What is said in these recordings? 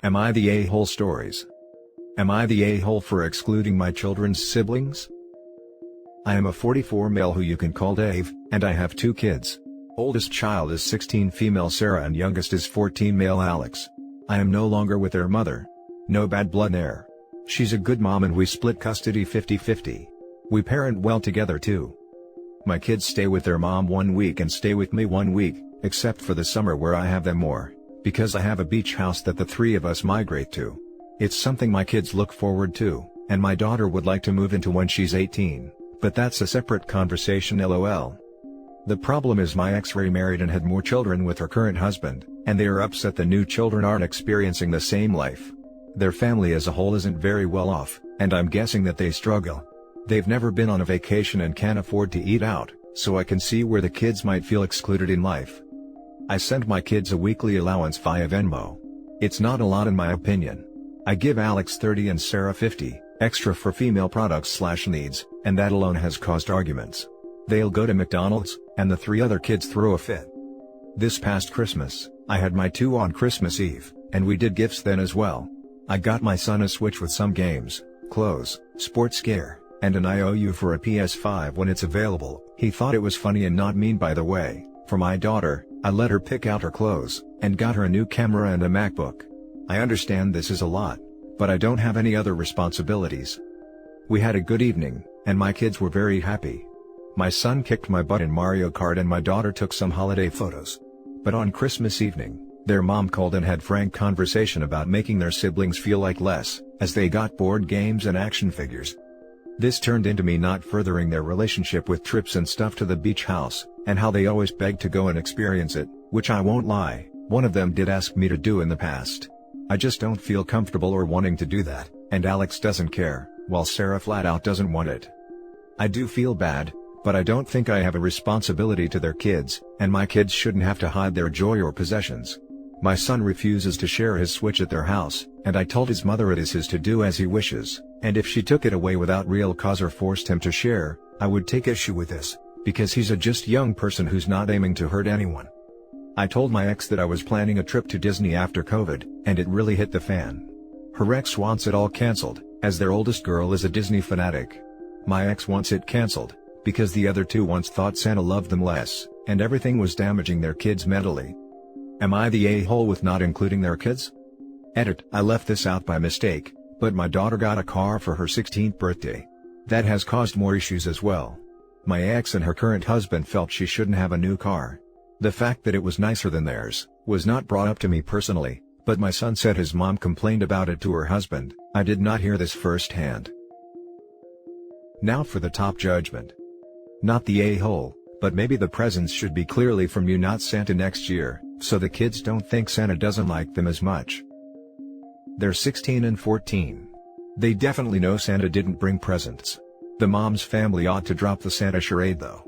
Am I the a-hole stories? Am I the a-hole for excluding my children's siblings? I am a 44 male who you can call Dave, and I have 2 kids. Oldest child is 16 female Sara and youngest is 14 male Alex. I am no longer with their mother. No bad blood there. She's a good mom and we split custody 50-50. We parent well together too. My kids stay with their mom 1 week and stay with me 1 week, except for the summer where I have them more, because I have a beach house that the 3 of us migrate to. It's something my kids look forward to, and my daughter would like to move into when she's 18, but that's a separate conversation lol. The problem is my ex remarried and had more children with her current husband, and they are upset the new children aren't experiencing the same life. Their family as a whole isn't very well off, and I'm guessing that they struggle. They've never been on a vacation and can't afford to eat out, so I can see where the kids might feel excluded in life. I send my kids a weekly allowance via Venmo. It's not a lot in my opinion. I give Alex 30 and Sara 50, extra for female products/needs, and that alone has caused arguments. They'll go to McDonald's, and the 3 other kids throw a fit. This past Christmas, I had my 2 on Christmas Eve, and we did gifts then as well. I got my son a Switch with some games, clothes, sports gear, and an IOU for a PS5 when it's available. He thought it was funny and not mean by the way. For my daughter, I let her pick out her clothes, and got her a new camera and a MacBook. I understand this is a lot, but I don't have any other responsibilities. We had a good evening, and my kids were very happy. My son kicked my butt in Mario Kart and my daughter took some holiday photos. But on Christmas evening, their mom called and had frank conversation about making their siblings feel like less, as they got board games and action figures. This turned into me not furthering their relationship with trips and stuff to the beach house, and how they always begged to go and experience it, which I won't lie, one of them did ask me to do in the past. I just don't feel comfortable or wanting to do that, and Alex doesn't care, while Sara flat out doesn't want it. I do feel bad, but I don't think I have a responsibility to their kids, and my kids shouldn't have to hide their joy or possessions. My son refuses to share his Switch at their house, and I told his mother it is his to do as he wishes, and if she took it away without real cause or forced him to share, I would take issue with this, because he's a just young person who's not aiming to hurt anyone. I told my ex that I was planning a trip to Disney after COVID, and it really hit the fan. Her ex wants it all cancelled, as their oldest girl is a Disney fanatic. My ex wants it cancelled, because the other 2 once thought Santa loved them less, and everything was damaging their kids mentally. Am I the a-hole with not including their kids? Edit: I left this out by mistake, but my daughter got a car for her 16th birthday. That has caused more issues as well. My ex and her current husband felt she shouldn't have a new car. The fact that it was nicer than theirs was not brought up to me personally, but my son said his mom complained about it to her husband. I did not hear this firsthand. Now for the top judgment. Not the a-hole, but maybe the presents should be clearly from you, not Santa next year, so the kids don't think Santa doesn't like them as much. They're 16 and 14. They definitely know Santa didn't bring presents. The mom's family ought to drop the Santa charade though.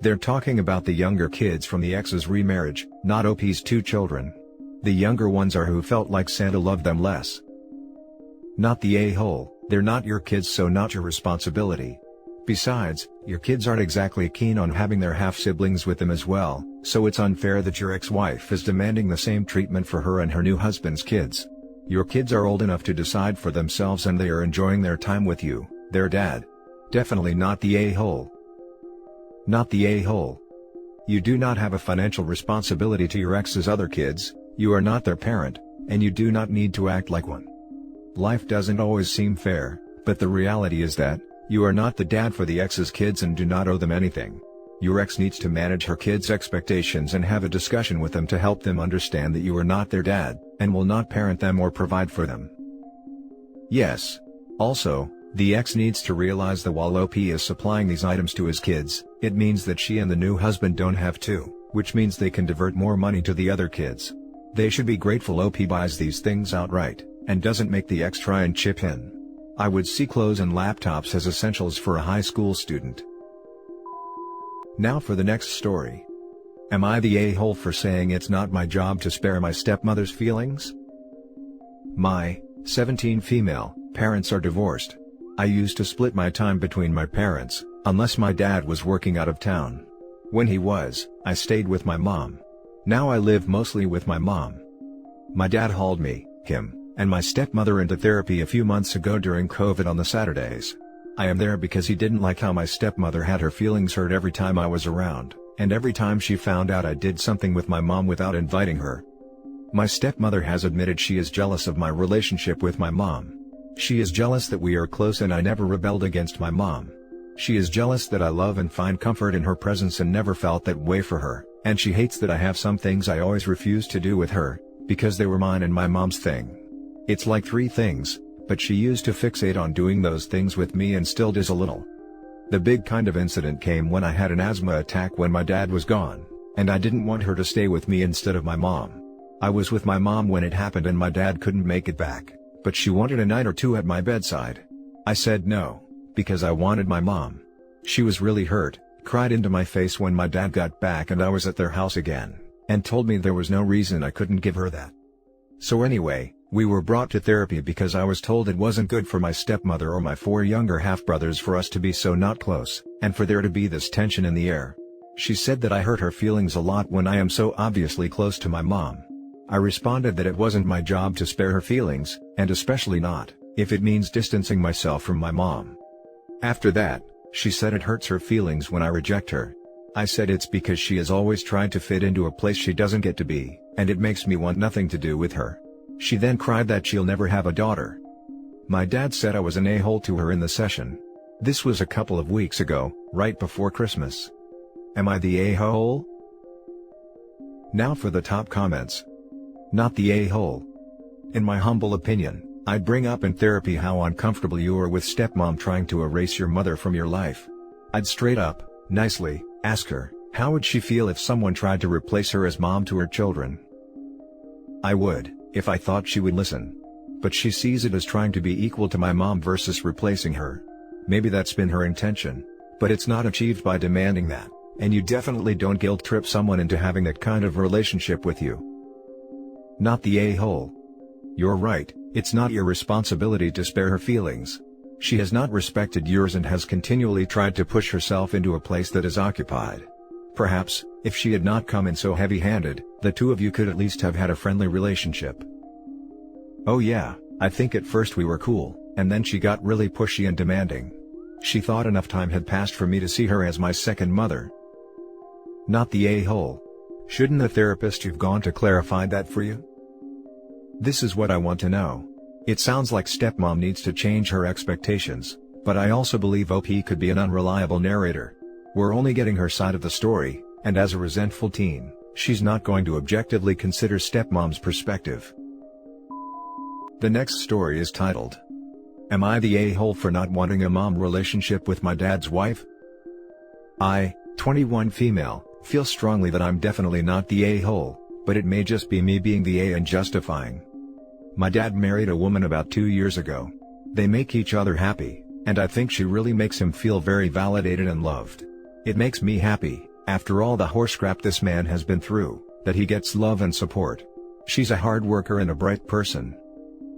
They're talking about the younger kids from the ex's remarriage, not OP's 2 children. The younger ones are who felt like Santa loved them less. Not the a-hole, they're not your kids, so not your responsibility. Besides, your kids aren't exactly keen on having their half-siblings with them as well, so it's unfair that your ex-wife is demanding the same treatment for her and her new husband's kids. Your kids are old enough to decide for themselves and they are enjoying their time with you, their dad. Definitely not the a-hole. Not the a-hole. You do not have a financial responsibility to your ex's other kids, you are not their parent, and you do not need to act like one. Life doesn't always seem fair, but the reality is that you are not the dad for the ex's kids and do not owe them anything. Your ex needs to manage her kids' expectations and have a discussion with them to help them understand that you are not their dad, and will not parent them or provide for them. Yes. Also, the ex needs to realize that while OP is supplying these items to his kids, it means that she and the new husband don't have to, which means they can divert more money to the other kids. They should be grateful OP buys these things outright, and doesn't make the ex try and chip in. I would see clothes and laptops as essentials for a high school student. Now for the next story. Am I the a-hole for saying it's not my job to spare my stepmother's feelings? My 17 female parents are divorced. I used to split my time between my parents, unless my dad was working out of town. When he was, I stayed with my mom. Now I live mostly with my mom. My dad hauled me, him, and my stepmother into therapy a few months ago during COVID on the Saturdays. I am there because he didn't like how my stepmother had her feelings hurt every time I was around, and every time she found out I did something with my mom without inviting her. My stepmother has admitted she is jealous of my relationship with my mom. She is jealous that we are close and I never rebelled against my mom. She is jealous that I love and find comfort in her presence and never felt that way for her, and she hates that I have some things I always refused to do with her, because they were mine and my mom's thing. It's like 3 things, but she used to fixate on doing those things with me and still does a little. The big kind of incident came when I had an asthma attack when my dad was gone, and I didn't want her to stay with me instead of my mom. I was with my mom when it happened and my dad couldn't make it back, but she wanted a night or 2 at my bedside. I said no, because I wanted my mom. She was really hurt, cried into my face when my dad got back and I was at their house again, and told me there was no reason I couldn't give her that. So anyway, we were brought to therapy because I was told it wasn't good for my stepmother or my 4 younger half-brothers for us to be so not close, and for there to be this tension in the air. She said that I hurt her feelings a lot when I am so obviously close to my mom. I responded that it wasn't my job to spare her feelings, and especially not if it means distancing myself from my mom. After that, she said it hurts her feelings when I reject her. I said it's because she has always tried to fit into a place she doesn't get to be, and it makes me want nothing to do with her. She then cried that she'll never have a daughter. My dad said I was an a-hole to her in the session. This was a couple of weeks ago, right before Christmas. Am I the a-hole? Now for the top comments. Not the a-hole. In my humble opinion, I'd bring up in therapy how uncomfortable you are with stepmom trying to erase your mother from your life. I'd straight up, nicely, ask her, how would she feel if someone tried to replace her as mom to her children? I would, if I thought she would listen. But she sees it as trying to be equal to my mom versus replacing her. Maybe that's been her intention, but it's not achieved by demanding that, and you definitely don't guilt trip someone into having that kind of relationship with you. Not the a-hole. You're right, it's not your responsibility to spare her feelings. She has not respected yours and has continually tried to push herself into a place that is occupied. Perhaps, if she had not come in so heavy-handed, the 2 of you could at least have had a friendly relationship. Oh yeah, I think at first we were cool, and then she got really pushy and demanding. She thought enough time had passed for me to see her as my second mother. Not the a-hole. Shouldn't the therapist you've gone to clarify that for you? This is what I want to know. It sounds like stepmom needs to change her expectations, but I also believe OP could be an unreliable narrator. We're only getting her side of the story, and as a resentful teen, she's not going to objectively consider stepmom's perspective. The next story is titled, Am I the a-hole for not wanting a mom relationship with my dad's wife? I, 21 female, feel strongly that I'm definitely not the a-hole, but it may just be me being the a and justifying. My dad married a woman about 2 years ago. They make each other happy, and I think she really makes him feel very validated and loved. It makes me happy, after all the horse crap this man has been through, that he gets love and support. She's a hard worker and a bright person.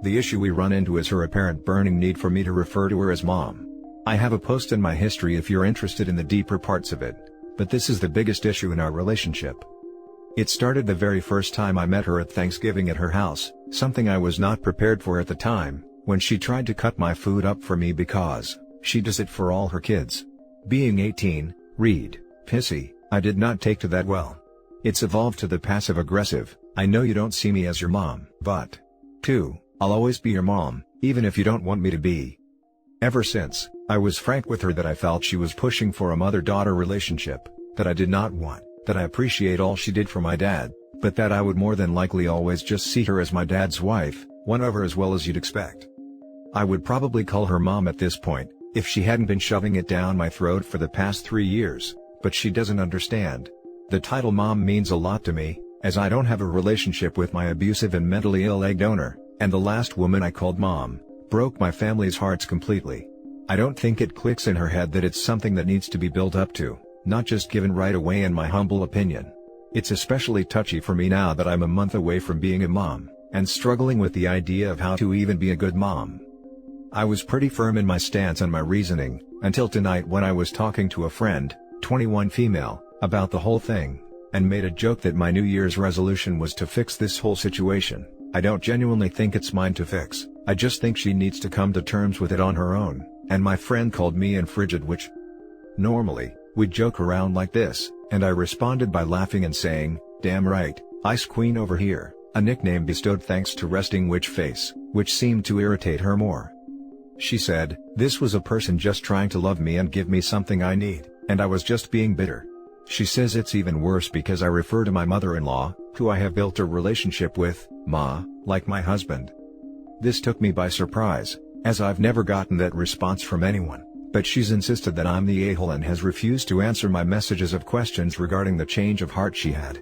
The issue we run into is her apparent burning need for me to refer to her as mom. I have a post in my history if you're interested in the deeper parts of it, but this is the biggest issue in our relationship. It started the very first time I met her at Thanksgiving at her house, something I was not prepared for at the time, when she tried to cut my food up for me because she does it for all her kids. Being 18, pissy, I did not take to that well. It's evolved to the passive-aggressive, I know you don't see me as your mom, but 2, I'll always be your mom, even if you don't want me to be. Ever since, I was frank with her that I felt she was pushing for a mother-daughter relationship, that I did not want, that I appreciate all she did for my dad, but that I would more than likely always just see her as my dad's wife, one of her as well as you'd expect. I would probably call her mom at this point, if she hadn't been shoving it down my throat for the past 3 years, but she doesn't understand. The title mom means a lot to me, as I don't have a relationship with my abusive and mentally ill egg donor, and the last woman I called mom broke my family's hearts completely. I don't think it clicks in her head that it's something that needs to be built up to, not just given right away in my humble opinion. It's especially touchy for me now that I'm a month away from being a mom, and struggling with the idea of how to even be a good mom. I was pretty firm in my stance and my reasoning, until tonight when I was talking to a friend, 21 female, about the whole thing, and made a joke that my New Year's resolution was to fix this whole situation. I don't genuinely think it's mine to fix, I just think she needs to come to terms with it on her own, and my friend called me infrigid, which normally, we'd joke around like this, and I responded by laughing and saying, "Damn right, Ice Queen over here," a nickname bestowed thanks to resting witch face, which seemed to irritate her more. She said, "This was a person just trying to love me and give me something I need, and I was just being bitter." She says it's even worse because I refer to my mother-in-law, who I have built a relationship with, Ma, like my husband. This took me by surprise, as I've never gotten that response from anyone, but she's insisted that I'm the a-hole and has refused to answer my messages of questions regarding the change of heart she had.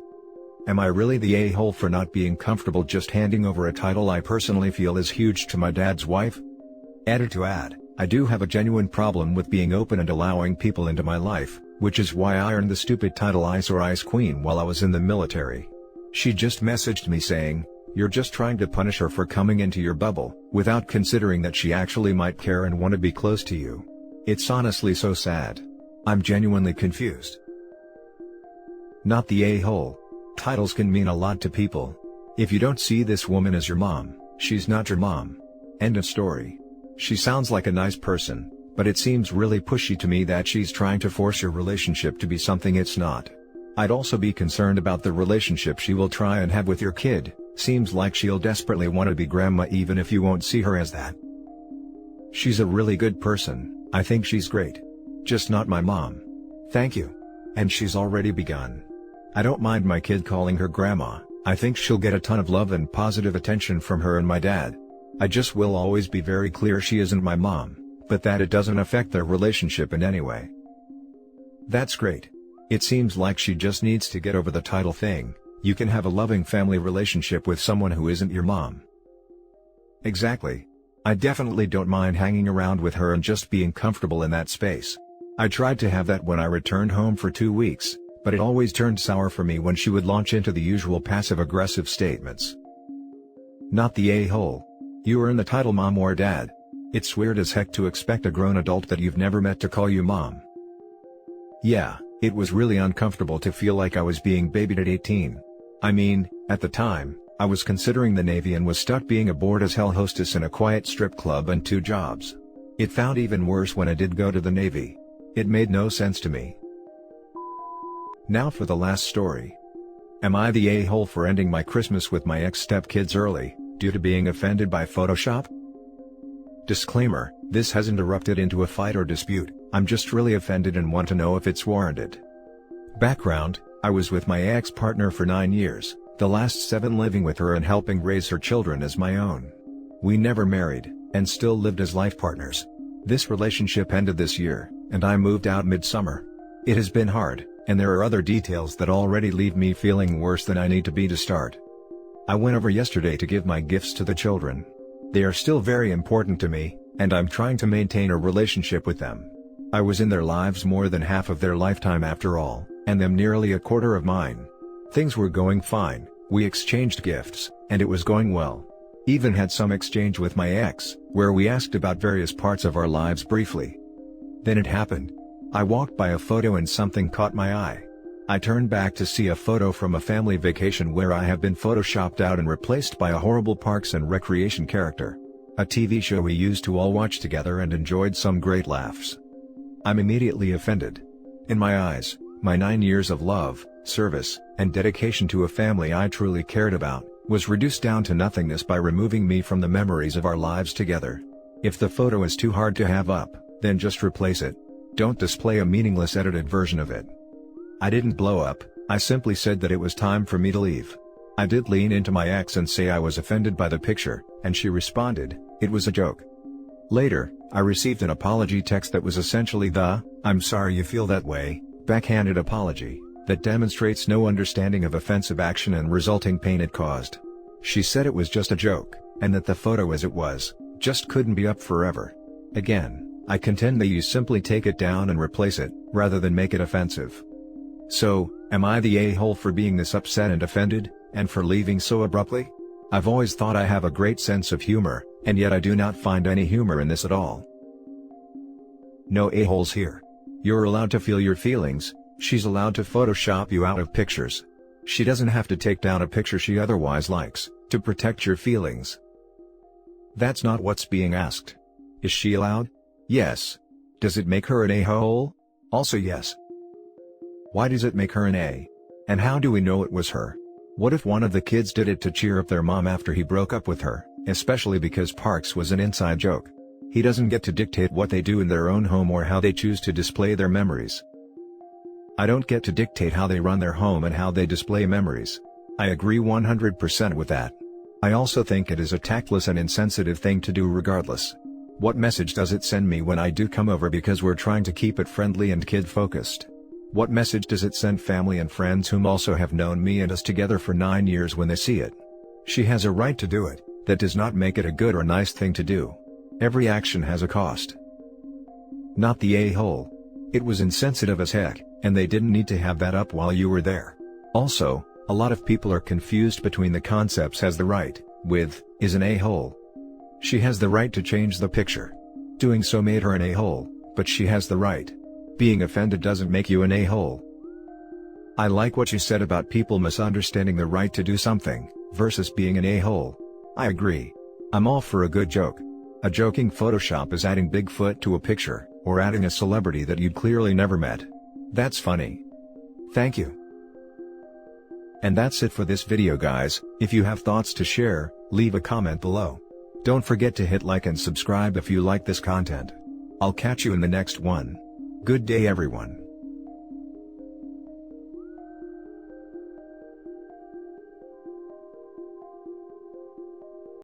Am I really the a-hole for not being comfortable just handing over a title I personally feel is huge to my dad's wife? Added to add, I do have a genuine problem with being open and allowing people into my life, which is why I earned the stupid title Ice or Ice Queen while I was in the military. She just messaged me saying, "You're just trying to punish her for coming into your bubble," without considering that she actually might care and want to be close to you. It's honestly so sad. I'm genuinely confused. Not the a-hole. Titles can mean a lot to people. If you don't see this woman as your mom, she's not your mom. End of story. She sounds like a nice person, but it seems really pushy to me that she's trying to force your relationship to be something it's not. I'd also be concerned about the relationship she will try and have with your kid. Seems like she'll desperately want to be grandma even if you won't see her as that. She's a really good person, I think she's great. Just not my mom. Thank you. And she's already begun. I don't mind my kid calling her grandma, I think she'll get a ton of love and positive attention from her and my dad. I just will always be very clear she isn't my mom, but that it doesn't affect their relationship in any way. That's great. It seems like she just needs to get over the title thing. You can have a loving family relationship with someone who isn't your mom. Exactly. I definitely don't mind hanging around with her and just being comfortable in that space. I tried to have that when I returned home for 2 weeks, but it always turned sour for me when she would launch into the usual passive-aggressive statements. Not the a-hole. You earn the title mom or dad. It's weird as heck to expect a grown adult that you've never met to call you mom. Yeah, it was really uncomfortable to feel like I was being babied at 18. I mean, at the time, I was considering the Navy and was stuck being a bored-as-hell hostess in a quiet strip club and 2 jobs. It found even worse when I did go to the Navy. It made no sense to me. Now for the last story. Am I the a-hole for ending my Christmas with my ex-stepkids early, due to being offended by Photoshop? Disclaimer, this hasn't erupted into a fight or dispute, I'm just really offended and want to know if it's warranted. Background, I was with my ex-partner for 9 years, the last 7 living with her and helping raise her children as my own. We never married, and still lived as life partners. This relationship ended this year, and I moved out mid-summer. It has been hard, and there are other details that already leave me feeling worse than I need to be to start. I went over yesterday to give my gifts to the children. They are still very important to me, and I'm trying to maintain a relationship with them. I was in their lives more than half of their lifetime after all, and them nearly a quarter of mine. Things were going fine, we exchanged gifts, and it was going well. Even had some exchange with my ex, where we asked about various parts of our lives briefly. Then it happened. I walked by a photo and something caught my eye. I turned back to see a photo from a family vacation where I have been photoshopped out and replaced by a horrible Parks and Recreation character. A TV show we used to all watch together and enjoyed some great laughs. I'm immediately offended. In my eyes, my 9 years of love, service, and dedication to a family I truly cared about, was reduced down to nothingness by removing me from the memories of our lives together. If the photo is too hard to have up, then just replace it. Don't display a meaningless edited version of it. I didn't blow up, I simply said that it was time for me to leave. I did lean into my ex and say I was offended by the picture, and she responded, it was a joke. Later, I received an apology text that was essentially the, "I'm sorry you feel that way," backhanded apology, that demonstrates no understanding of offensive action and resulting pain it caused. She said it was just a joke, and that the photo as it was, just couldn't be up forever. Again, I contend that you simply take it down and replace it, rather than make it offensive. So, am I the a-hole for being this upset and offended, and for leaving so abruptly? I've always thought I have a great sense of humor, and yet I do not find any humor in this at all. No a-holes here. You're allowed to feel your feelings, she's allowed to Photoshop you out of pictures. She doesn't have to take down a picture she otherwise likes, to protect your feelings. That's not what's being asked. Is she allowed? Yes. Does it make her an a-hole? Also yes. Why does it make her an A? And how do we know it was her? What if one of the kids did it to cheer up their mom after he broke up with her, especially because Parks was an inside joke? He doesn't get to dictate what they do in their own home or how they choose to display their memories. I don't get to dictate how they run their home and how they display memories. I agree 100% with that. I also think it is a tactless and insensitive thing to do regardless. What message does it send me when I do come over because we're trying to keep it friendly and kid-focused? What message does it send family and friends whom also have known me and us together for 9 years when they see it? She has a right to do it. That does not make it a good or nice thing to do. Every action has a cost. Not the a-hole. It was insensitive as heck, and they didn't need to have that up while you were there. Also, a lot of people are confused between the concepts has the right, with, is an a-hole. She has the right to change the picture. Doing so made her an a-hole, but she has the right. Being offended doesn't make you an a-hole. I like what you said about people misunderstanding the right to do something, versus being an a-hole. I agree. I'm all for a good joke. A joking Photoshop is adding Bigfoot to a picture, or adding a celebrity that you'd clearly never met. That's funny. Thank you. And that's it for this video guys. If you have thoughts to share, leave a comment below. Don't forget to hit like and subscribe if you like this content. I'll catch you in the next one. Good day everyone.